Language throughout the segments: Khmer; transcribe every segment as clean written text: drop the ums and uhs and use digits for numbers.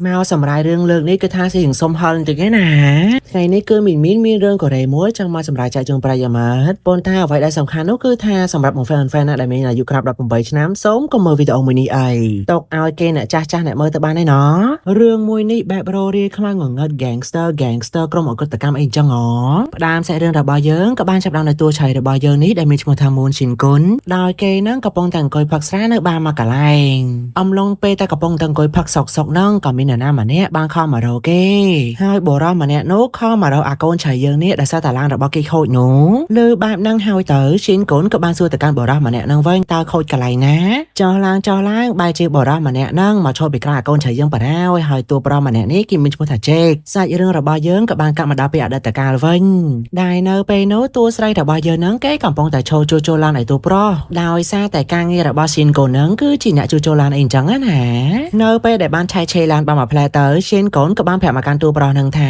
មកសម្រាប់រឿងលើកនេះគឺថាសិងសុំហលតិចឯណាថ្ងៃនេះគឺមានរឿងកូរ៉េមួយចង់មកសម្រាប់ចែកជូនប្រិយមិត្តប៉ុន្តែអ្វីដែលសំខាន់នោះគឺថាសម្រាប់បង fan ណាដែលមានអាយុក្រោម18ឆ្នាំសូមកុំមើលវីដេអូមួយនេះអីទុកឲ្យគេអ្នកចាស់អ្នកមើលទៅបានឯណោះរឿងមួយនេះបែបរោរាយខ្លាំងងងឹត gangster ក្រុមអកុតកម្មអីចឹងហ៎ផ្ដើមសាច់រឿងរបស់យើងក៏បានចាប់ផ្ដើមនៅតួឆៃរបស់យើងនេះដែលមានឈ្មោះថាមូនឈិនគុនដោយគេនឹងកំពុងតែអង្គុយផឹកស្រានៅបានមកកន្លែងអំឡុងពេលតែកំពុងតែអង្គុយផឹកសុកហ្នឹងក៏មាននរណាម្នាក់បានខំមករកគេហើយបរិសម្នាក់នោះខំមករកអាកូនឆៃយើងនេះដែលសារតាឡានរបស់គេខូចនោះលើបែបហ្នឹងហើយទៅឈិនកូនក៏បានសួរទៅកាន់បរិសម្នាក់ហ្នឹងវិញតើខូចកន្លែងណាចោះឡើងបែរជាបរិសម្នាក់ហ្នឹងមកឈប់ពីក្រៅអាកូនឆៃយើងបារហើយតួបរិសម្នាក់នេះគេមានឈ្មោះថាជេកសាច់រឿងរបស់យើងក៏បានកាត់មកដល់ពីអតីតកាលវិញដែលនៅពេលនោះតួស្រីរបស់យើងហ្នឹងគេកំពុងតែឈរជួសជុលឡានឲ្យតួប្រុសដោយសារតែការងាររបស់ឈិនកូនហ្នឹងគឺជាអ្នកជួសជុលឡានអីចឹងណានៅពេលដែលបានឆែកឆេរឡានបានមកផ្លែទៅឈិនកូនក៏បានប្រាប់មកកាន់តួប្រុសហ្នឹងថ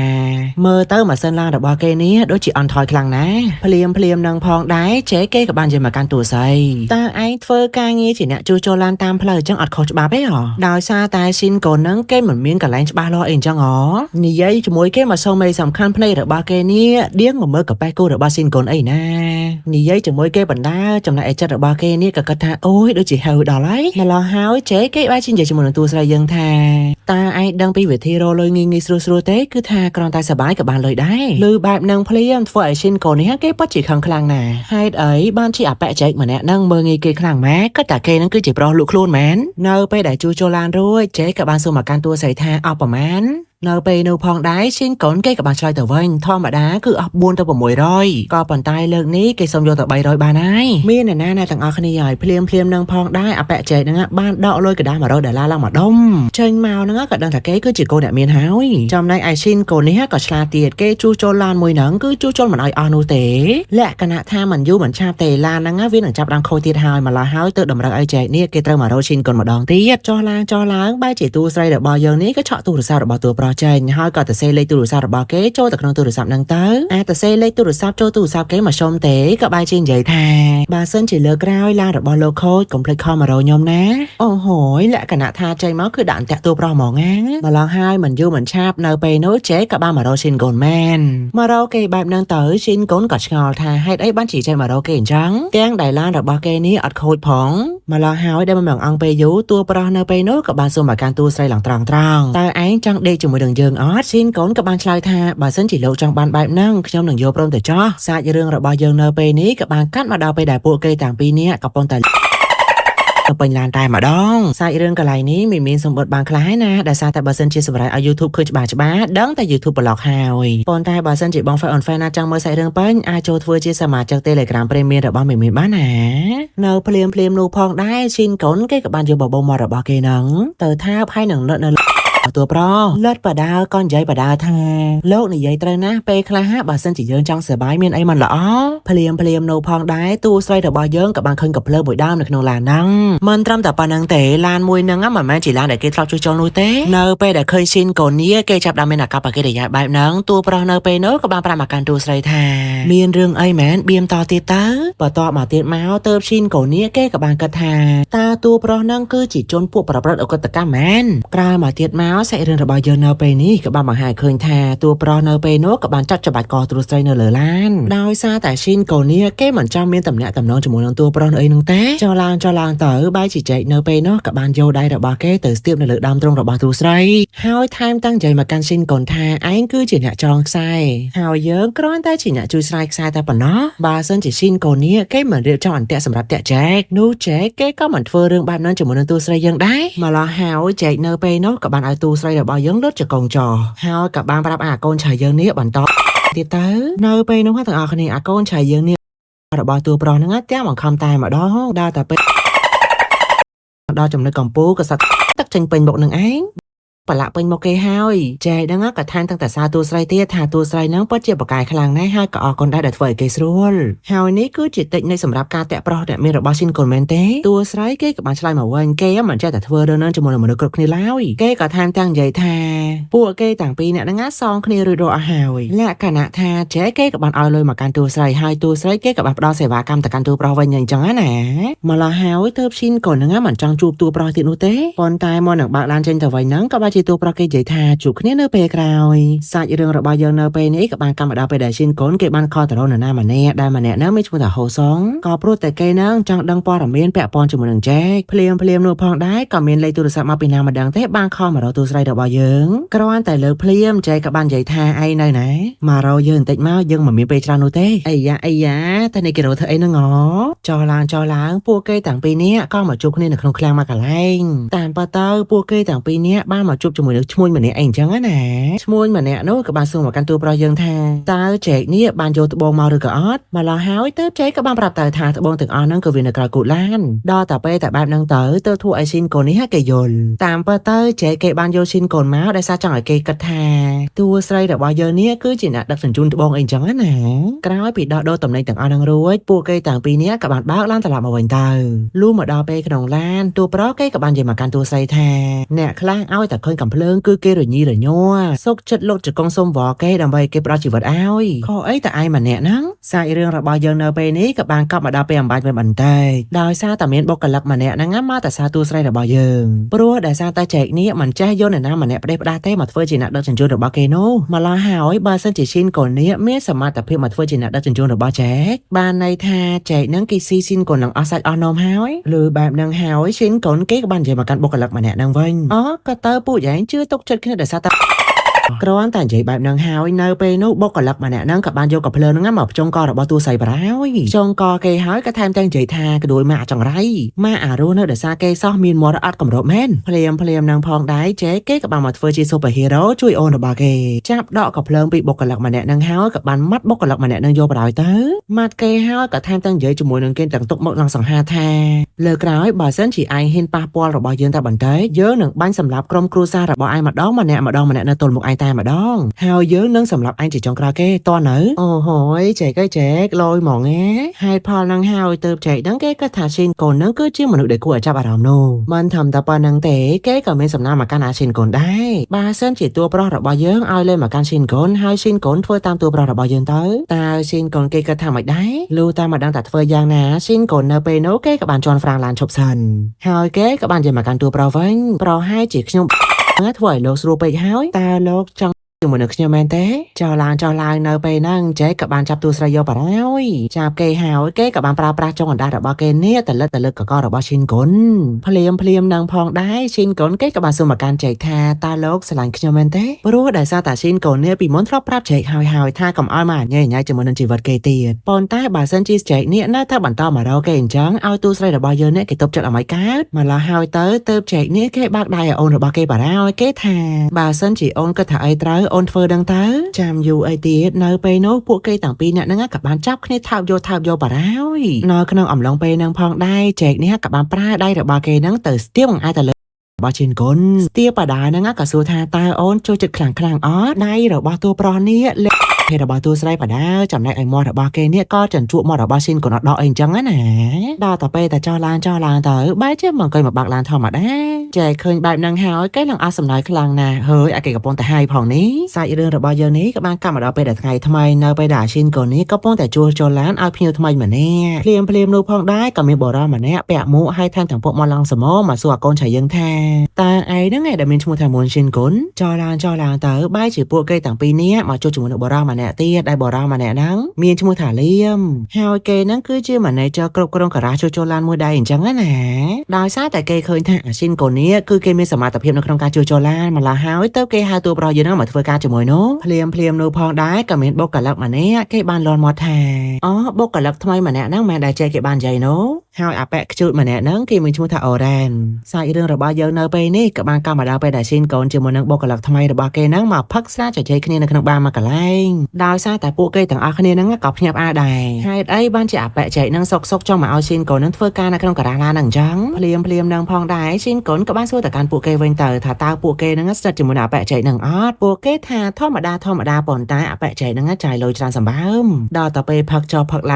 ាមើលទៅម៉ាស៊ីនឡានរបស់គេនេះដូចជាអន់ថយខ្លាំងណាស់ភ្លាមនឹងផងដែរជេគេក៏បាននិយាយមកកាន់តួស្រីតើឯងធ្វើការងារជាអ្នកជួសជុលឡានតាមផ្លូវអញ្ចឹងអត់ខុសច្បាប់ទេហ៎ដោយសារតែឈិនកូនហ្នឹងគេមិនមានកន្លែងច្បាស់លាស់អីអញ្ចឹងហ៎និយាយជាមួយគេមកសុំមេសំខាន់ភ្នែករបស់គេនេះដៀងមកមើលកប៉េះគូរបស់ឈិនកូនអីណានិយាយជាមួយគេបណ្ដាចំណែកឯចិត្តរបស់គេនេះក៏គិតថាអូយដូចជាហៅដល់ហើយម្ល៉េះហើយជេគេបែរជានិយាយជាមួយនឹងតួស្រីយើងថាតើឯងដឹងពីវិធីរកលុយងាយស្រួលទេគឺថាគ្រាន់តែសបាយក៏បានលុយដែរឬបែបនឹងភ្លាមធ្វើឲ្យឈិនកូននេះគេពិតជាខឹងខ្លាំងណាស់ហេតុអីបានជាអបជែកម្នាក់នឹងមើលងាយគេខ្លាំងម៉ែក៏តែគេនឹងគឺជាប្រុសលក់ខ្លួនមែននៅពេលដែលជួសជុលឡានរួចជេក៏បានសួរមកកាន់តួស្រីថាអស់ប្រមាណនៅពេលនោះផងដែរឈិនកូនគេក៏បានឆ្លើយទៅវិញធម្មតាគឺអស់4ទៅ600ក៏ប៉ុន្តែលើកនេះគេសុំយកទៅ300បានហើយមានអ្នកណាទាំងអស់គ្នាហើយភ្លាមនឹងផងដែរអបជែកហ្នឹងបានដកលុយកដាស់$100ឡើងមកដុំចេញមកហ្នឹងក៏ដឹងថាគេគឺជាកូនអ្នកមានហើយចំណែកឯឈិនកូននេះក៏ឆ្លាតទៀតគេជួសជុលឡានមួយហ្នឹងគឺជួសជុលមិនឲ្យអស់នោះទេលក្ខណៈថាមិនយូរមិនឆាប់ទេឡានហ្នឹងវានឹងចាប់ដើមខូចទៀតហើយម្ល៉េះហើយទៅតម្រូវឲ្យចែកនេះគេត្រូវមករកឈិនកូនម្ដងទៀតចុះឡើងបែរជាទូស្រីរបស់យើងនេះក៏ឆក់ទូរស័ព្ទរបស់តួប្រុសចេញហើយក៏ទៅសេលេខទូរស័ព្ទរបស់គេចូលទៅក្នុងទូរស័ព្ទហ្នឹងទៅទៅសេលេខទូរស័ព្ទចូលទូរស័ព្ទគេមកសុំទេក៏បែរជានិយាយថាបើសិនជាលើកក្រោយឡានរបស់លោកខូចកុំភ្លេចខលមករកខ្ញុំណាអូហូយលក្ខណៈថាចេញមកគឺដាក់អន្ទាក់តួប្រុសហ្មងណាម្ល៉េះហើយមិនយូរមិនឆាប់នៅពេលនោះជេក៏បានមករកឈិនកូនមែនមករកគេបែបហ្នឹងទៅឈិនកូនក៏ឆ្ងល់ថាហេតុអីបានជាចេញមករកគេអញ្ចឹងទាំងដែលឡានរបស់គេនេះអត់ខូចផងម្ល៉េះហើយដែលមិនអង្គពេលយូរតួប្រុសនៅពេលនោះក៏បានសួរមកកាន់តួស្រីឡើងត្រង់តើឯងចង់ដេកជាមួយនឹងយើងអត់ឈិនកូនក៏បានឆ្លើយថាបើសិនជាលោកចង់បានបែបហ្នឹងខ្ញុំនឹងយកព្រមទៅចោះសាច់រឿងរបស់យើងនៅពេលនេះក៏បានកាត់មកដល់ពេលដែលពួកគេទាំងពីរនាក់កំពុងតែពេញឡានតែម្ដងសាច់រឿងកន្លែងនេះមានសម្បត្តិបានខ្លះណាដែលសារតែបើសិនជាសម្រាប់ឲ្យ YouTube ឃើញច្បាស់ដឹងតែ YouTube ប្លុកហើយប៉ុន្តែបើសិនជាបង fan ណាចង់មើលសាច់រឿងពេញអាចចូលធ្វើជាសមាជិក Telegram Premium របស់មីបានណានៅភ្លាមនោះផងដែរឈិនកូនគេក៏បានយកបបោមករបស់គេហ្នឹងទៅថាផៃនឹងនៅតួប្រុសលិតបដាលក៏និយាយបដាលថាលោកនិយាយត្រូវណាស់ពេលខ្លះបើសិនជាយើងចង់សប្បាយមានអីមិនល្អភ្លាមនោះផងដែរតួស្រីរបស់យើងក៏បានឃើញកាភ្លើងមួយដើមនៅក្នុងឡានហ្នឹងមិនត្រឹមតែប៉ុណ្្នឹងទេឡានមួយហ្នឹងមិនមែនជាឡានដែលគេធ្លាប់ជួសជុលនោះទេនៅពេលដែលឃើញឈិនកូននេះគេចាប់ដើមមានអាកប្បកិរិយាបែបហ្នឹងតួប្រុសនៅពេលនោះក៏បានប្រាប់មកកាន់តួស្រីថាមានរឿងអីមែនបៀមតទៀតទៅបន្ទាប់មកទៀតមកទៅឈិនកូននេះគេក៏បានគិតថាតើតួប្រុសហ្នឹងគឺជាជនពួកប្រព្រឹត្តអកុតកម្មមែនក្រោយមកទៀតមកសាច់រឿងរបស់យើងនៅពេលនេះក៏បានបង្ហាញឃើញថាតួប្រុសនៅពេលនោះក៏បានចាត់ច្បាច់កតួស្រីនៅលើឡានដោយសារតែឈិនកូននេះគេមិនចង់មានតំណែងតំណងជាមួយនឹងតួប្រុសអីនោះទេចុះឡើងទៅបែរជាចែកនៅពេលនោះក៏បានយកដៃរបស់គេទៅស្ទាបនៅលើដើមទ្រូងរបស់តួស្រីហើយថែមទាំងនិយាយមកកាន់ឈិនកូនថាឯងគឺជាអ្នកចងខ្សែហើយយើងគ្រាន់តែជាអ្នកជួយស្រាយខ្សែតែប៉ុណ្ណោះបើសិនជាឈិនកូននេះគេមិនរៀបចំអន្ទាក់សម្រាប់តាក់ចែកនោះចែកគេក៏មិនធ្វើរឿងបែបนั้นជាមួយនឹងតួស្រីយើងដែរម្ល៉េះហើយចែកនៅពេលនោះក៏បានឲ្យតួស្រីរបស់យើងលុតចកងចោហើយក៏បានប្រាប់អាកូនឆៃយើងនេះបន្តទៀតទៅនៅពេលនោះទាំងអស់គ្នាអាកូនឆៃយើងនេះរបស់តួប្រុសហ្នឹងទាំងបង្ខំតែម្ដងដល់តែពេលដល់ចំណុចកំពូលក៏សឹកទឹកចេញពេញមុខនឹងឯងប្រឡាក់ពេញមកគេហើយចែកហ្នឹងក៏ថែមទាំងតែសារតួស្រីទៀតថាតួស្រីហ្នឹងពិតជាបកាយខ្លាំងណាស់ហើយក៏អរគុណដែរដែលធ្វើឲ្យគេស្រួលហើយនេះគឺជាតិចនៃសម្រាប់ការតាក់ប្រុសអ្នកមានរបស់ឈិនកូនមែនទេតួស្រីគេក៏បានឆ្លើយមកវិញគេមិនចេះតែធ្វើរឿងហ្នឹងជាមួយនឹងមនុស្សគ្រប់គ្នាឡើយគេក៏ថែមទាំងនិយាយថាពួកគេទាំងពីរអ្នកហ្នឹងសងគ្នារួចរាល់អស់ហើយលក្ខណៈថាចែកគេក៏បានឲ្យលុយមកកាន់តួស្រីហើយតួស្រីគេក៏បានផ្ដល់សេវាកម្មទៅកាន់តួប្រុសវិញអញ្ចឹងណាម្ល៉េះហើយទើបឈិនកូនហ្នឹងមិនចង់ជួបតួប្រុសទៀតនោះទេប៉ុន្តែមកនឹងបើកឡានចេញទៅវិញហ្នឹងក៏បានជា ជាតួប្រកេនិយាយថាជួបគ្នានៅពេលក្រោយសាច់រឿងរបស់យើងនៅពេលនេះក៏បានកម្មដល់ពេលដែលឈិនកូនគេបានខលទៅរកនរណាម្នាក់ដែលម្នាក់ហ្នឹងមានឈ្មោះថាហូសុងក៏ព្រោះតែគេហ្នឹងចង់ដឹងព័ត៌មានពាក់ព័ន្ធជាមួយនឹងចែកភ្លាមនោះផងដែរក៏មានលេខទូរស័ព្ទមកពីណាម្ដងទេបានខលមករកទូស្រីរបស់យើងគ្រាន់តែលើកភ្លាមចែកក៏បាននិយាយថាឯងនៅណាមករកយើងបន្តិចមកយើងមិនមានពេលច្រើននោះទេអាយ៉ាតែនេះគេរកធ្វើអីហ្នឹងចោះឡើងពួកគេទាំងពីរនាក់ក៏មកជួបគ្នានៅក្នុងឃ្លាំងមួយកន្លែងតាមពិតទៅពួកគេទាំងពីរនាក់បានមកជួបជាមួយនឹងឈ្មួញម្នាក់អីអញ្ចឹងណាឈ្មួញម្នាក់នោះក៏បានសួរមកកាន់តួប្រុសយើងថាតើចែកនេះបានយកត្បូងមកឬក៏អត់មកឡោះហើយទៅចែកក៏បានប្រាប់ទៅថាត្បូងទាំងអស់ហ្នឹងក៏វានៅក្រៅគូឡានដល់តែពេលតែបែបហ្នឹងទៅធ្វើឲ្យស៊ីនកូននេះឲ្យគេយល់តាមពិតទៅចែកគេបានយកស៊ីនកូនមកដោយសារចង់ឲ្យគេគិតថាតួស្រីរបស់យើងនេះគឺជាអ្នកដឹកជញ្ជូនត្បូងអីអញ្ចឹងណាក្រោយពីដកដូរតំណែងទាំងអស់ហ្នឹងរួចពួកគេទាំងពីរនាក់ក៏បានបើកឡានត្រឡប់មកវិញទៅលុះមកដល់ពេលក្នុងឡានតួប្រុសគេក៏បាននិយាយមកកាន់តួស្រីថាអ្នកខ្លះឲ្យតែឃើញកំភ្លើងគឺគេរញីរញ័រសុកចិត្តលុតជង្គង់សុំវល់គេដើម្បីគេផ្ដល់ជីវិតឲ្យខអីតែឯងម្នាក់ហ្នឹងសាច់រឿងរបស់យើងនៅពេលនេះក៏បានកប់មកដល់ពេលអំបញ្ញវិញបន្តិចដោយសារតែមានបុគ្គលិកម្នាក់ហ្នឹងមកតែសារតួស្រីរបស់យើងព្រោះដោយសារតែចែកនេះមិនចេះយកអ្នកណាម្នាក់ផ្ដេសផ្ដាស់ទេមកធ្វើជាអ្នកដឹកជញ្ជូនរបស់គេនោះមកឡោះហើយបើសិនជាឈិនកូននេះមានសមត្ថភាពមកធ្វើជាអ្នកដឹកជញ្ជូនរបស់ចែកបានន័យថាចែកហ្នឹងគេស៊ីស៊ីនកូននឹងអស់សាច់អស់នំហើយឬបែបហ្នឹងហើយឈិនកូនគេក៏បាននិយាយមកកាន់បុគ្គលិកម្នាក់ហ្នឹងវិញក៏ទៅពួកយ៉ាងជឿទុកចិត្តគ្នាដោយសារតែគ្រាន់តែនិយាយបែបហ្នឹងហើយនៅពេលនោះបុគ្គលិកម្នាក់ហ្នឹងក៏បានយកកាភ្លើងហ្នឹងមកចុងករបស់តួស្រីបារហើយចុងកគេហើយក៏ថែមទាំងនិយាយថាក្ដួយម៉ាក់ចង្រៃម៉ាក់អារោនៅដោយសារគេសោះមានមាត់អត់កម្រប់មែនភ្លាមហ្នឹងផងដែរចែកគេក៏បានមកធ្វើជាស៊ុបហេរ៉ូជួយអូនរបស់គេចាប់ដកកាភ្លើងពីបុគ្គលិកម្នាក់ហ្នឹងហើយក៏បានម៉ាត់បុគ្គលិកម្នាក់ហ្នឹងយកបដ ாய் ទៅម៉ាត់គេហើយក៏ថែមទាំងនិយាយជាមួយនឹងគេទាំងទុកមកឡើងសង្ហាថាលើក្រោយបើសិនជាឯងហ៊ានប៉ះពាល់របស់យើងតែបន្តិចយើងនឹងបាញ់សម្លាប់ក្រុមគ្រួសាររបស់ឯងម្ដងម្នាក់នៅទល់មុខឯងតែម្ដងហើយយើងនឹងសម្លាប់ឯងជាចុងក្រោយគេតើនៅអូហយចែកលយហ្មងហេតុផលហ្នឹងហើយទៅចែកហ្នឹងគេក៏ថាឈិនកូនហ្នឹងគឺជាមនុស្សដែលគួរឲ្យចាប់អារម្មណ៍នោះមិនធម្មតាប៉ុណ្្នឹងទេគេក៏មានសំណាងមកកាន់អាឈិនកូនដែរបើសិនជាតួប្រុសរបស់យើងឲ្យលេមកកាន់ឈិនកូនហើយឈិនកូនធ្វើតាមតួប្រុសរបស់យើងទៅតើឈិនកូនគេក៏ថាមិនដែរលុះតាមម្ដងតែធ្វើយ៉ាងណាឈិនកូននៅពេលនោះគេក៏បានជន់ហ្វ្រាំងឡានឈប់សិនហើយគេក៏បាននិយាយមកកាន់តួប្រុសវិញប្រហែលជាខ្ញុំធ្វើឲ្យលោកស្រួលពេកហើយតើលោកចង់ជាមួយនឹងខ្ញុំមែនទេចោះឡើងនៅពេលហ្នឹងចែកក៏បានចាប់តួស្រីយកបារហើយចាប់គេហើយគេក៏បានប្រើប្រាស់ចុងអណ្ដាតរបស់គេនេះទៅលើកករបស់ឈិនកុនភ្លាមនឹងផងដែរឈិនកុនគេក៏បានសួរមកកាន់ចែកថាតើលោកស្រឡាញ់ខ្ញុំមែនទេព្រោះដោយសារតែឈិនកុននេះពីមុនធ្លាប់ប្រាប់ចែកហើយថាកុំឲ្យមកញ៉ៃជាមួយនឹងជីវិតគេទៀតប៉ុន្តែបើសិនជាចែកនេះនៅតែបន្តមករកគេអញ្ចឹងឲ្យតួស្រីរបស់យើងនេះគេទប់ចិត្តឲ្យមិនកើតមកឡោះហើយទៅចែកនេះគេបាក់ដៃឲ្យអូនរបស់គេបារហើយគេថាបើសិនជាអូនគិតថាអីត្រូវអូនធ្វើដឹងទៅចាំយូរអីទៀតនៅពេលនោះពួកគេទាំងពីរអ្នកហ្នឹងក៏បានចាប់គ្នាថើបយកបារហើយនៅក្នុងអំឡុងពេលហ្នឹងផងដែរចែកនេះក៏បានប្រើដៃរបស់គេហ្នឹងទៅស្ទាបបង្អែតទៅលើរបស់ឈិនកុនស្ទាបបាដាហ្នឹងក៏សួរថាតើអូនចូលចិត្តខ្លាំងអត់ដៃរបស់តួប្រុសនេះភេទរបស់តួស្រីបាដាចំណែកឲ្យមាត់របស់គេនេះក៏ចិនជក់មាត់របស់ឈិនកូនអត់ដកអីអញ្ចឹងណាដល់តែពេលតែចោះឡានទៅបែរជាមកអង្គុយមកបាក់ឡានធម្មតាចែកឃើញបែបហ្នឹងហើយគេនឹងអស់សំណើខ្លាំងណាស់ហើយអាគេកំពុងតែហាយផងនេះសាច់រឿងរបស់យើងនេះក៏បានកាត់មកដល់ពេលដែលថ្ងៃថ្មីនៅពេលដែលឈិនកូននេះក៏កំពុងតែជួលចូលឡានឲ្យភ្ញៀវថ្មីម្នាក់ភ្លាមនោះផងដែរក៏មានបរិសម្នាក់ពាក់មួកឲ្យថែមទាំងពួកមកឡងសមមកសួរកូនឆៃយើងថាតើឯងហ្នឹងឯងដែលមានឈ្មោះថាមុនឈិនកូនចោះឡានទៅបែរជាពួកគេទាំងពីរនាក់មកជួបជាមួយនឹងបរិសម្នាក់ទៀតដែលបរិសម្នាក់ហ្នឹងមានឈ្មោះថាលៀមហើយគេហ្នឹងគឺជាម៉ាណេច័រគ្រប់គ្រងការ៉ាជួលចូលឡានមួយដែរអញ្ចឹងណាដោយសារតែគេឃើញថាអាឈិនកូននេះគឺគេមានសមត្ថភាពនៅក្នុងការជួលចូលឡានមកឡាហើយទៅគេហៅតួប្រុសយើងហ្នឹងមកធ្វើការជាមួយនោះភ្លាមនោះផងដែរក៏មានបុគ្គលិកម្នាក់គេបានលន់មាត់ថាបុគ្គលិកថ្មីម្នាក់ហ្នឹងមិនដែលចេះគេបាននិយាយនោះហើយអាប៉ែកខ្ជូតម្នាក់ហ្នឹងគេមានឈ្មោះថាអូរ៉ានសាច់រឿងរបស់យើងនៅពេលនេះក៏បានកម្មមកដល់ពេលដែលឈិនកូនជាមួយនឹងបុគ្គលិកថ្មីរបស់គេហ្នឹងមកផឹកស្រាជជែកគ្នានៅក្នុងបារមួយកន្លែងដោយសារតែពួកគេទាំងអស់គ្នាហ្នឹងក៏ភ្ញាក់ផ្អើលដែរហេតុអីបានជាអាប៉ែកចែកហ្នឹងសុកចង់មកឲ្យឈិនកូនហ្នឹងធ្វើការនៅក្នុងការ៉ាឡានហ្នឹងអញ្ចឹងភ្លាមនឹងផងដែរឈិនកូនក៏បានសួរទៅកាន់ពួកគេវិញទៅថាតើពួកគេហ្នឹងស្និទ្ធជាមួយនឹងអាប៉ែកចែកហ្នឹងអត់ពួកគេថាធម្មតាប៉ុន្តែអាប៉ែកចែកហ្នឹងចាយលុយច្រើនសម្បើមដល់ទៅពេលផឹកចុះផឹកឡ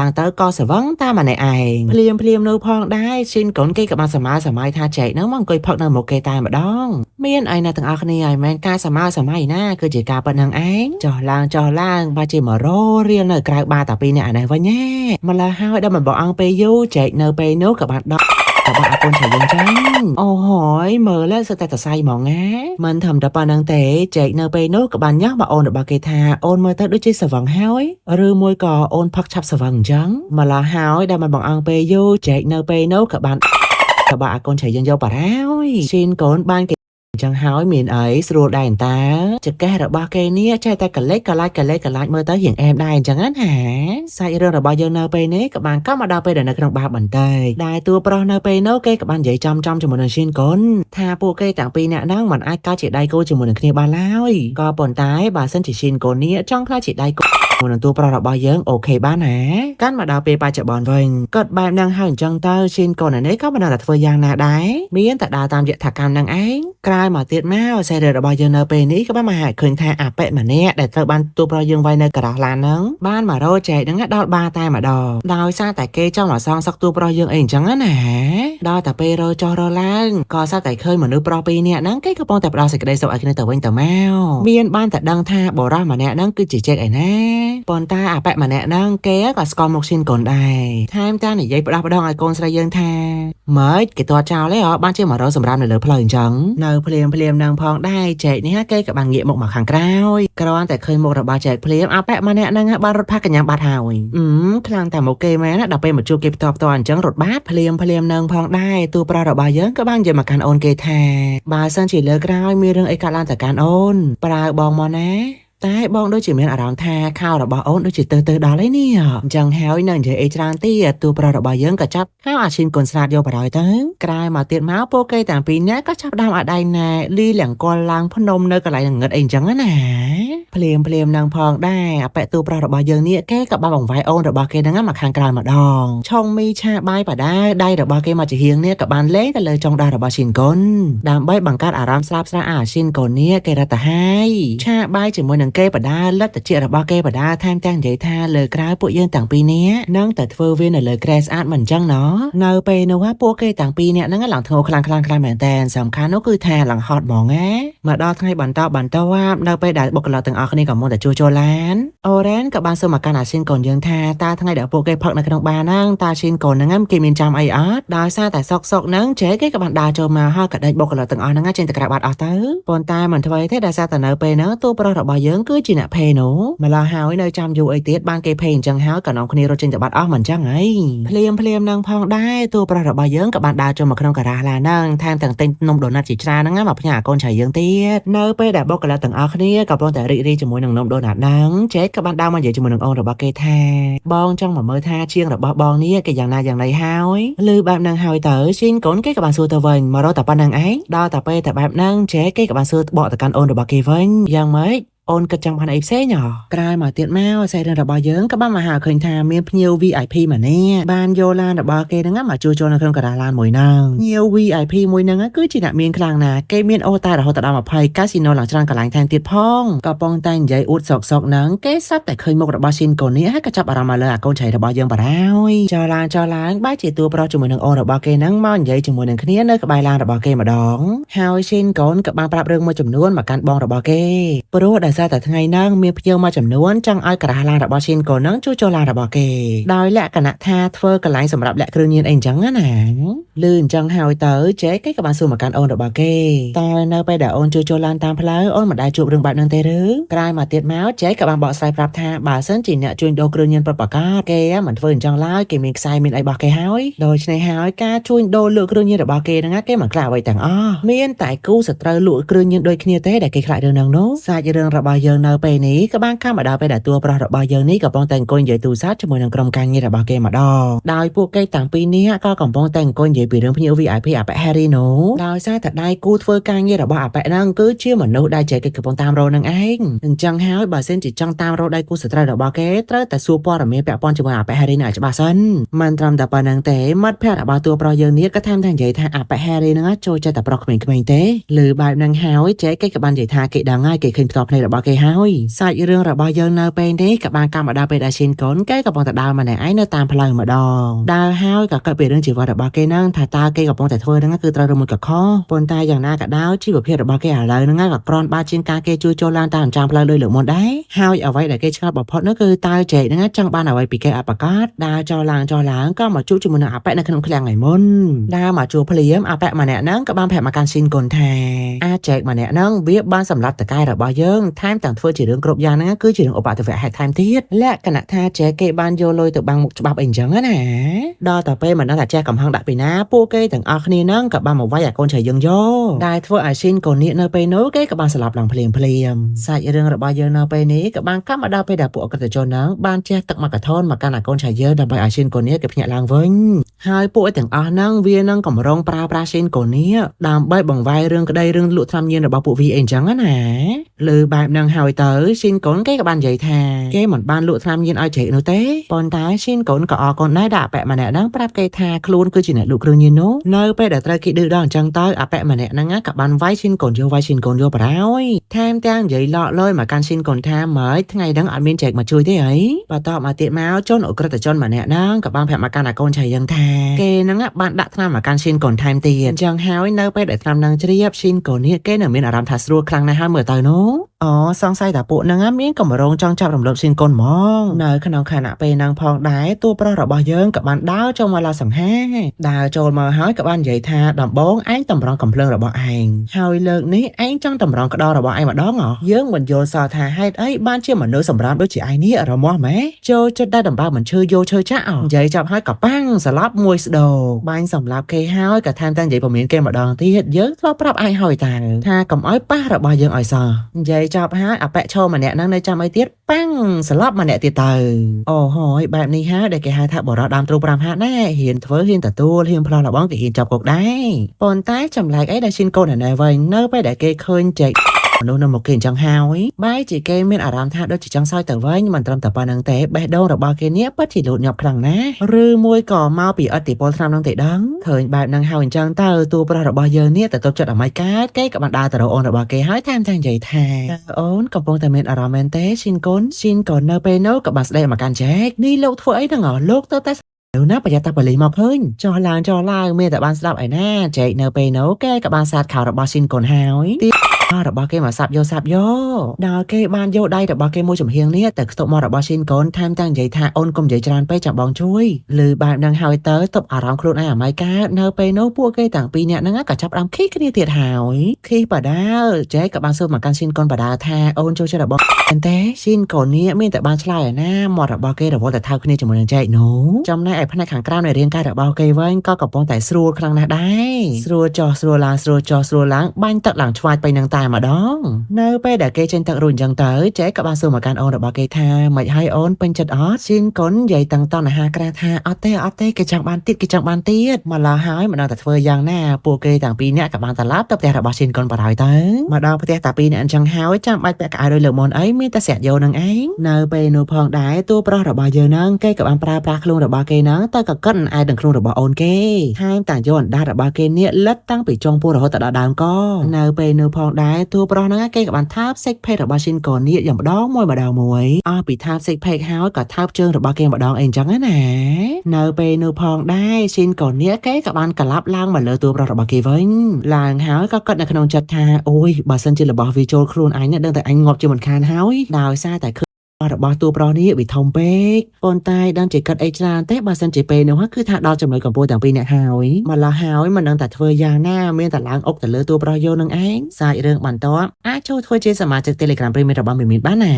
ើងទៅក៏ស្វឹងតាមម្នាក់ឯងភ្លាមនោះផងដែរឈិនកូនគេក៏បានសម័យថាចែកហ្នឹងមកអង្គុយផឹកនៅមុខគេតែម្ដងមានអីណាទាំងអស់គ្នាហើយមិនការសម័យណាគឺជាការប៉ុណ្ណឹងឯងចុះឡើងបាជា100រៀលនៅក្រៅបារតាពីរនាក់ឯនេះវិញណាម្ល៉េះហើយដល់មិនបងអង្គពេលយូរចែកនៅពេលនោះក៏បានដក របស់អាកូនឆៃយើងចឹងអូហើយមើលแล้วតែសៃហ្មងណាមិនធម្មតាប៉ុណ្ណឹងទេចែកនៅពេលនោះក៏បានញ៉ាំបងអូនរបស់គេថាអូនមើលទៅដូចជាស្រវឹងហើយឬមួយក៏អូនផឹកឆាប់ស្រវឹងអញ្ចឹងម្ល៉េះហើយដែលមិនបងអង្គពេលយូរចែកនៅពេលនោះក៏បានរបស់អាកូនឆៃយើងយកបារហើយស៊ីនកូនបានចឹងហើយមានអីស្រួលដែរតាចកេះរបស់គេនេះចេះតែកលេចកលាច់មើលទៅរៀងអែមដែរអញ្ចឹងណាសាច់រឿងរបស់យើងនៅពេលនេះក៏បានក៏មកដល់ពេលដែលនៅក្នុងបារបន្តិចដែលតួប្រុសនៅពេលនោះគេក៏បាននិយាយចំជាមួយនឹងស៊ីនកុនថាពួកគេទាំងពីរនាក់ហ្នឹងមិនអាចកើតជាដៃគូជាមួយនឹងគ្នាបានឡើយក៏ប៉ុន្តែបើសិនជាស៊ីនកុននេះចង់ខ្លាចជាដៃគូនឹងតួប្រុសរបស់យើងអូខេបានណាកាន់មកដល់ពេលបច្ចុប្បន្នវិញក៏បែបហ្នឹងហើយអញ្ចឹងតើស៊ីនកុននេះក៏មិនដឹងថាធ្វើយ៉ាងណាដែរមានតែដើរតាមយថាកម្មនឹងឯងក្រោយមកទៀតមកសេរីរបស់យើងនៅពេលនេះក៏បានមកហៅឃើញថាអាប៉ិម្នាក់ដែលត្រូវបានទូប្រុសយើងវាយនៅការ៉ាស់ឡានហ្នឹងបានមករកចែកហ្នឹងដល់បាតែម្ដងដោយសារតែគេចង់មកសងសឹកទូប្រុសយើងអីអញ្ចឹងណាដល់តែពេលរកចោះរឡើងក៏សត្វតែឃើញមនុស្សប្រុសពីរនាក់ហ្នឹងគេកំពុងតែផ្ដោតសេចក្តីសុខឲ្យគ្នាទៅវិញទៅមកមានបានតែដឹងថាបរិសម្នាក់ហ្នឹងគឺជាចេកឯណាប៉ុន្តែអាប៉ិម្នាក់ហ្នឹងគេក៏ស្គាល់មុខស៊ីនកូនដែរថែមទាំងនិយាយផ្ដោះផ្ដងឲ្យកូនស្រីយើងថាម៉េចគេទាត់ចោលទេបានជាមករកសម្រាប់នៅលើផ្លូវអញ្ចឹងនៅភ្លាមនឹងផងដែរចែកនេះគេក៏បានងាកមកខាងក្រោយគ្រាន់តែឃើញមុខរបស់ចែកភ្លាមអាប៉ែម្នាក់ហ្នឹងបានរត់ផាកញ្ញាបាត់ហើយខ្លាំងតែមកគេមែនណាដល់ពេលមកជួបគេផ្ទាល់អញ្ចឹងរត់បាត់ភ្លាមនឹងផងដែរទូប្រុសរបស់យើងក៏បាននិយាយមកកាន់អូនគេថាបើសិនជាលើក្រោយមានរឿងអីកើតឡើងទៅកាន់អូនប្រើបងមកណាតែបងដូចជាមានអារម្មណ៍ថាខោរបស់អូនដូចជាទៅដល់ហើយនេះអញ្ចឹងហើយនៅនិយាយអីច្រើនទៀតទូប្រុសរបស់យើងក៏ចាប់ខោអាឈិនកូនស្រាតយកបរោយទៅក្រោយមកទៀតមកពួកគេទាំងពីរនាក់ក៏ចាប់ដើមអាដៃណែលីលៀងកលឡើងភ្នំនៅកន្លែងងឹតអីអញ្ចឹងណាភ្លាមនឹងផងដែរអាប៉ែទូប្រុសរបស់យើងនេះគេក៏បានបង្វាយអូនរបស់គេហ្នឹងមកខាងក្រោយម្ដងឆុងមីឆាបាយបដាដៃរបស់គេមកជាហៀងនេះក៏បានលេងទៅលើចុងដៃរបស់ឈិនកូនដើម្បីបង្កើតអារម្មណ៍ស្លាប់ស្រាអាឈិនកូននេះគេរត់ទៅហើយឆាបាយជាមួយនឹងគេបដាលទ្ធជារបស់គេបដាថែមទាំងនិយាយថាលើក្រៅពួកយើងទាំងពីរនាក់នឹងតែធ្វើវានៅលើក្រែស្អាតមិនអញ្ចឹងណោះនៅពេលនោះពួកគេទាំងពីរនាក់ហ្នឹងឡើងធ្ងោខ្លាំងមែនតែនសំខាន់នោះគឺថាឡើងហត់ហ្មងណាមកដល់ថ្ងៃបន្តនៅពេលដែលបុគ្គលិកទាំងអស់គ្នាក៏មកតែជួសជុលឡានអូរ៉ែនក៏បានសួរមកកាន់អាឈិនកូនយើងថាតើថ្ងៃដែលពួកគេផឹកនៅក្នុងបារហ្នឹងតើឈិនកូនហ្នឹងគេមានចាំអីអត់ដោយសារតែសុកហ្នឹងចេះគេក៏បានដើរចូលមកហើយក៏ដេញបុគ្គលិកទាំងអស់ហ្នឹងចេញទៅក្រៅបាត់អស់ទៅប៉ុន្តែមិនធ្វើទេដោយសារតែនៅពេលហ្នឹងតួប្រុសរបស់យើងគឺជាអ្នកភេនោះម្ល៉េះហើយនៅចាំយូរអីទៀតបានគេភេអញ្ចឹងហើយក៏នាំគ្នារត់ចេញទៅបាត់អស់មិនអញ្ចឹងហីភ្លាមនឹងផងដែរតួប្រុសរបស់យើងក៏បានដើរចូលមកក្នុងការ៉ាស់ឡានហ្នឹងថែមទាំងទិញនំដូណាត់ជាច្រើនហ្នឹងមកផ្ញើឲ្យកូនឆៃយើងទៀតនៅពេលដែលបុគ្គលិកទាំងអស់គ្នាកំពុងតែរីករាយជាមួយនឹងនំដូណាត់ហ្នឹងចេកក៏បានដើរមកនិយាយជាមួយនឹងអូនរបស់គេថាបងចង់មកមើលថាជាងរបស់បងនេះគេយ៉ាងណាយ៉ាងណីហើយឬបែបហ្នឹងហើយទៅស៊ីនកូនគេក៏បានសួរទៅវិញមករកតែប៉ុណ្្នឹងឯងដល់តែពេលតែបែបហ្នឹងចេកគេក៏បានសួរបកទៅកាន់អូនរបស់គេវិញយ៉ាងម៉េចអូនក៏ចង់បានអីផ្សេងក្រោយមកទៀតមកសេរីរបស់យើងក៏បានមកហៅឃើញថាមានភ្ញៀវ VIP ម្នាក់បានយកឡានរបស់គេហ្នឹងមកជួសជុលនៅក្នុងការ៉ាឡានមួយហ្នឹងភ្ញៀវ VIP មួយហ្នឹងគឺជាអ្នកមានខ្លាំងណាស់គេមានអូតែរហូតដល់20កាស៊ីណូឡើងច្រើនកន្លែងថែមទៀតផងក៏ប៉ុន្តែនិយាយអួតសោកហ្នឹងគេស្រាប់តែឃើញមុខរបស់ស៊ីនកូននេះហើយក៏ចាប់អារម្មណ៍មកលើអាកូនឆៃរបស់យើងបារហើយចោលឡើងបែរជាតួប្រុសជាមួយនឹងអូនរបស់គេហ្នឹងមកនិយាយជាមួយនឹងគ្នានៅក្បែរឡានរបស់គេម្ដងហើយស៊ីនកូនក៏បានប្រាប់រឿងមួយចំនួនមកកាន់បងរបស់គេព្រោះដោយសារតែថ្ងៃហ្នឹងមានភ្ញៀវមួយចំនួនចង់ឲ្យការ៉ាស់ឡានរបស់ស៊ីនកូនហ្នឹងជួសជុលឡានរបស់គេដោយលក្ខណៈថាធ្វើកន្លែងសម្រាប់លាក់គ្រឿងញៀនអីអញ្ចឹងណាលឺអញ្ចឹងហើយទៅចេគេក៏បានសួរមកកាន់អូនរបស់គេតែនៅពេលដែលអូនជួសជុលឡានតាមផ្លូវអូនមិនដែលជួបរឿងបែបហ្នឹងទេឬក្រោយមកទៀតមកចេក៏បានបកស្រាយប្រាប់ថាបើសិនជាអ្នកជួញដូរគ្រឿងញៀនប្រប្រកាសគេមិនធ្វើអញ្ចឹងឡើយគេមានខ្សែមានអីរបស់គេហើយដូច្នេះហើយការជួញដូរលក់គ្រឿងញៀនរបស់គេហ្នឹងគេមិនខ្លាចអ្វីទាំងអស់មានតែគូសត្រូវលក់គ្រឿងញៀនដូចគ្នាទេដែលគេខ្លាចរឿងហ្នឹងនោះសាច់រឿងរបស់យើងនៅពេលនេះក៏បានខំមកដល់ពេលដែលតួប្រុសរបស់យើងនេះកំពុងតែអង្គុយនិយាយទូរស័ព្ទជាមួយនឹងក្រុមការងាររបស់គេម្ដងដោយពួកគេទាំងពីរនាក់ក៏កំពុងតែអង្គុយនិយាយពីរឿងភ្ញៀវ VIP អាប៉ែ Harry នោះដោយសារតែដៃគូធ្វើការងាររបស់អាប៉ែហ្នឹងគឺជាមនុស្សដែលចេះគេកំពុងតាមរកនឹងឯងអញ្ចឹងហើយបើសិនជាចង់តាមរកដៃគូសត្រូវរបស់គេត្រូវតែសួរព័ត៌មានពាក់ព័ន្ធជាមួយអាប៉ែ Harry នេះឲ្យច្បាស់សិនមិនត្រឹមតែប៉ុណ្្នឹងទេមិត្តភក្តិរបស់តួប្រុសយើងនេះក៏ថែមទាំងនិយាយថាអាប៉ែ Harry ហ្នឹងចូលចិត្តតែប្រុសក្មេងៗទេឬបែបហ្នឹងហើយចេះគេក៏បាននិយាយថាគេដឹងហើយគេឃើញផ្ទាល់ភ្នែករបស់ របស់គេហើយសាច់រឿងរបស់យើងនៅពេលនេះក៏បានកម្មមកដល់ពេលដែលឈិនកូនគេកំពុងតែដើរម្នាក់ឯងនៅតាមផ្លូវម្ដងដើរហើយក៏គិតពីរឿងជីវិតរបស់គេនឹងថាតើគេកំពុងតែធ្វើហ្នឹងគឺត្រូវឬមួយក៏ខុសប៉ុន្តែយ៉ាងណាក៏ដោយជីវភាពរបស់គេឥឡូវហ្នឹងក៏គ្រាន់បើជាងការគេជួយចូលឡើងតាមចាំផ្លូវលើកមុនដែរហើយអ្វីដែលគេឆ្ងល់បំផុតនោះគឺតើចេកហ្នឹងចង់បានអ្វីពីគេអត់ប្រកាសដើរចូលឡើងក៏មកជួបជាមួយនឹងអាប៉ែនៅក្នុងឃ្លាំងថ្ងៃមុនដើរមកជួបភ្លាមអាប៉ែម្នាក់ហ្នឹងក៏បានប្រាប់មកកាន់ឈិនកូនថាអាចែកម្នាក់ហ្នឹងវាបានសម្លាប់តកែរបស់យើងថែមទាំងធ្វើជារឿងគ្រប់យ៉ាងហ្នឹងគឺជារឿងឧបទ្ទវហេតុថែមទៀតលក្ខណៈថាចេះគេបានយកលុយទៅបាំងមុខច្បាប់អីចឹងណាដល់តែពេលមិនដឹងថាចេះកំហឹងដាក់ពីណាពួកគេទាំងអស់គ្នាហ្នឹងក៏បានមកវាយអាកូនចៅយើងយកដែលធ្វើឲ្យឈិនកូននេះនៅពេលនោះគេក៏បានស្លាប់ឡើងភ្លាមសាច់រឿងរបស់យើងនៅពេលនេះក៏បានកាប់មកដល់ពេលដែលពួកអក្រិតជនហ្នឹងបានចេះទឹកមកកថនមកកាន់អាកូនចៅយើងដើម្បីឲ្យឈិនកូននេះគេភ្ញាក់ឡើងវិញហើយពួកទាំងអស់ហ្នឹងវានឹងកម្រងប្រើប្រាស់ឈិនកូននេះដើម្បីបង្វែររឿងក្តីរឿងលក់ថ្នាំញៀនរបស់ពួកវាអីចឹងណាលើបែបហ្នឹងហើយទៅឈិនកូនគេក៏បាននិយាយថាគេមិនបានលក់ថ្នាំញៀនឲ្យចេកនោះទេប៉ុន្តែឈិនកូនក៏អរគុណដែរដែលអាប៉ែម្នាក់ហ្នឹងប្រាប់គេថាខ្លួនគឺជាអ្នកលក់គ្រឿងញៀននោះនៅពេលដែលត្រូវគេឌឺដល់អញ្ចឹងទៅអាប៉ែម្នាក់ហ្នឹងក៏បានវាយឈិនកូនយកបរោយថែមទាំងនិយាយលក់លុយមកកាន់ឈិនកូនថាម៉េចថ្ងៃហ្នឹងអត់មានចេកមកជួយទេអីបន្ទាប់មកទៀតមកជនអក្រិតជនម្នាក់ហ្នឹងក៏បានប្រាប់មកកាន់អាកូនចៅយើងថាគេហ្នឹងបានដាក់ថ្នាំមកកាន់ឈិនកូនថែមទៀតអញ្ចឹងហើយនៅពេលដែលថ្នាំហ្នឹងជ្រាបឈិនកូននេះគេនឹងមានអារម្មណ៍ថាស្រួលខ្លាំងណាស់ហើយមើលទៅនោះអូសង្ស័យថាពួកហ្នឹងមានកម្រងចង់ចាប់រំលោភឈិនកូនហ្មងនៅក្នុងខណៈពេលហ្នឹងផងដែរតួប្រុសរបស់យើងក៏បានដើរចូលមកឡាសង្ហាដើរចូលមកហើយក៏បាននិយាយថាដំបងឯងតម្រង់កំភ្លើងរបស់ឯងហើយលើកនេះឯងចង់តម្រង់ក្តោរបស់ឯងម្ដងហ៎យើងមិនយល់សោះថាហេតុអីបានជាមនុស្សសម្រាប់ដូចជាឯងនេះរមាស់ម៉េចចូលចិត្តតែដំបើមិនឈឺយកឈើចាក់និយាយចាប់ហើយក៏ប៉ាំងស្លាប់មួយស្ដោបាញ់សម្លាប់គេហើយក៏ថែមទាំងនិយាយពមៀនគេម្ដងទៀតយើងធ្លាប់ប្រាប់ឯងហើយតាថាកុំឲ្យប៉ះរបស់យើងឲ្យសោះនិយាយចាប់ហើយអាប៉ែឈរម្នាក់ហ្នឹងនៅចាំអីទៀតប៉ាំងស្លាប់ម្នាក់ទៀតទៅអូហើយបែបនេះហើយដែលគេហៅថាបរោះដើមទ្រូង5ហាត់ណាហ៊ានធ្វើហ៊ានទទួលហ៊ានផ្លោះលបងគេហ៊ានចាប់គុកដែរប៉ុន្តែចម្លែកអីដែលឈិនកូនណែវិញនៅពេលដែលគេឃើញចេកមនុស្សនៅមកគេអញ្ចឹងហើយបែរជាគេមានអារម្មណ៍ថាដូចជាចង់សើចទៅវិញមិនត្រឹមតែប៉ុណ្្នឹងទេបេះដូងរបស់គេនេះពិតជាលូតញាប់ខ្លាំងណាស់ឬមួយក៏មកពីឥទ្ធិពលឆ្នាំនឹងទេដឹងឃើញបែបហ្នឹងហើយអញ្ចឹងទៅតួប្រុសរបស់យើងនេះទៅទប់ចិត្តអាម៉េចកើតគេក៏បានដើរទៅរកអូនរបស់គេហើយថែមទាំងនិយាយថាអូនកំពុងតែមានអារម្មណ៍មែនទេឈិនកូននៅពេលនោះក៏បានស្ដីមកកាន់ចែកនេះលោកធ្វើអីហ្នឹងលោកទៅតែនៅណាប្រយ័ត្នតែបលីមកឃើញចោះឡើងមានតែបានស្ដាប់ឯណាចែកនៅពេលនោះគេក៏បានសាទខោរបស់ឈិនកូនហើយរបស់គេមកសាប់យកដល់គេបានយកដៃរបស់គេមួយចំហៀងនេះទៅខ្ទប់មករបស់ឈិនកូនថែមទាំងនិយាយថាអូនកុំនិយាយច្រើនពេកចាំបងជួយឬបែបហ្នឹងហើយទៅទប់អារម្មណ៍ខ្លួនឯងអាម៉េចកើតនៅពេលនោះពួកគេទាំងពីរនាក់ហ្នឹងក៏ចាប់ផ្ដើមខីគ្នាទៀតហើយខីបដាចែកក៏បានសួរមកកាន់ឈិនកូនបដាថាអូនចូលចិត្តរបស់មែនទេឈិនកូននេះមានតែបានឆ្លើយឯណាមាត់របស់គេរវល់តែថើបគ្នាជាមួយនឹងចែកនោះចំណែកឯផ្នែកខាងក្រៅនៃរាងកាយរបស់គេវិញក៏កំពុងតែស្រួលខ្លាំងណាស់ដែរស្រួលចុះស្រួលឡើងបាញ់ទឹកឡើងឆ្វាយទៅនឹងតែម្ដងនៅពេលដែលគេចេញទឹករួចអញ្ចឹងទៅចេះក៏បានសួរមកកាន់អូនរបស់គេថាមិនឲ្យអូនពេញចិត្តអត់ឈិនកូននិយាយតាំងតណ្ហាក្រាស់ថាអត់ទេគេចង់បានទៀតមកឡើយហើយមិនដឹងតែធ្វើយ៉ាងណាពួកគេទាំងពីរនាក់ក៏បានត្រឡប់ទៅផ្ទះរបស់ឈិនកូនបរហើយទៅមកដល់ផ្ទះតាពីរនាក់អញ្ចឹងហើយចាំបាច់ពាក់កៅអៅដោយលើមុនអីមានតែស្រាក់យោនឹងឯងនៅពេលនោះផងដែរតួប្រុសរបស់យើងហ្នឹងគេក៏បានប្រើប្រាស់ខ្លួនរបស់គេហ្នឹងទៅកកិនឯនឹងខ្លួនរបស់អូនគេថែមទាំងយកអណ្ដាតរបស់គេនេះលិតតាំងពីចុងពោះរហូតដល់ដើមកនៅពេលនោះផងដែរតួប្រុសហ្នឹងគេក៏បានថើបសេកភេទរបស់ឈិនកូននេះយ៉ាងម្ដងមួយអស់ពីថើបសេកភេទហើយក៏ថើបជើងរបស់គេម្ដងអីអញ្ចឹងណានៅពេលនោះផងដែរឈិនកូននេះគេក៏បានកលាប់ឡើងមកលើតួប្រុសរបស់គេវិញឡើងហើយក៏គិតនៅក្នុងចិត្តថាអូយបើសិនជារបស់វាចូលខ្លួនអញដឹងតែអញងាប់ជាមិនខានហើយដោយសារតែរបស់តួប្រុសនេះវាធំពេកប៉ុន្តែដឹងជាកាត់អីច្រើនទេបើសិនជាពេលនោះគឺថាដល់ចំណុចកំពូលទាំងពីរអ្នកហើយមកឡោះហើយមិនដឹងតែធ្វើយ៉ាងណាមានតែឡើងអុកទៅលើតួប្រុសយោនឹងឯងសាច់រឿងបន្តអាចចូលធ្វើជាសមាជិក Telegram Premium របស់មីមីបានណា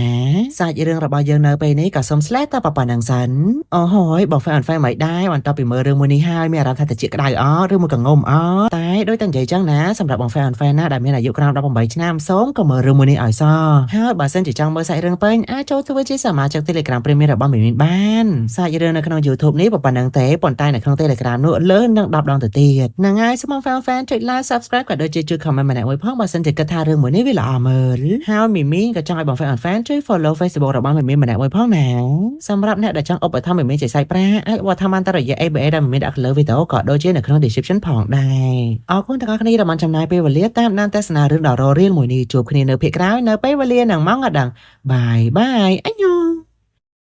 សាច់រឿងរបស់យើងនៅពេលនេះក៏សូមស្លេះតប៉ុណ្្នឹងសិនអូហើយបងហ្វេអនហ្វេមិនដែរបន្ទាប់ពីមើលរឿងមួយនេះហើយមានអារម្មណ៍ថាតិចក្តៅអត់ឬមកក៏ងុំអត់តែដូចតែនិយាយចឹងណាសម្រាប់បងហ្វេអនហ្វេណាដែលមានអាយុក្រោម18ឆ្នាំសូមក៏មើលរឿងមួយនេះឲ្យសោះហើយបើសិនជាចង់មើលសាច់រឿងពេញអាចចូល ធ្វើជាសមាជិក Telegram Premium របស់មីមីនបានសាច់រឿងនៅក្នុង YouTube នេះប៉ុណ្ណឹងទេប៉ុន្តែនៅក្នុង Telegram នោះលើនឹង10ដងទៅទៀតហ្នឹងហើយសូមបង fan ចុច like subscribe ក៏ដូចជាជួយ comment ម្នាក់មួយផងបើសិនជាគិតថារឿងមួយនេះវាល្អមើលហើយមីមីនក៏ចង់ឲ្យបង fan ជួយ follow Facebook របស់មីមីនម្នាក់មួយផងណាសម្រាប់អ្នកដែលចង់ឧបត្ថម្ភមីមីនជាសាច់ប្រាក់អាចឧបត្ថម្ភបានតាមរយៈ ABA ដែលមីមីនដាក់លើវីដេអូក៏ដូចជានៅក្នុង description ផងដែរអរគុណទាំងអស់គ្នាដែលបានចំណាយពេលវេលាតាមដានទស្សនារឿងដ៏រ៉ូរៀលមួយនេះជួបគ្នានៅភាគក្រោយនៅពេលវេលានឹងម៉ោងដងបាយបាយអញញ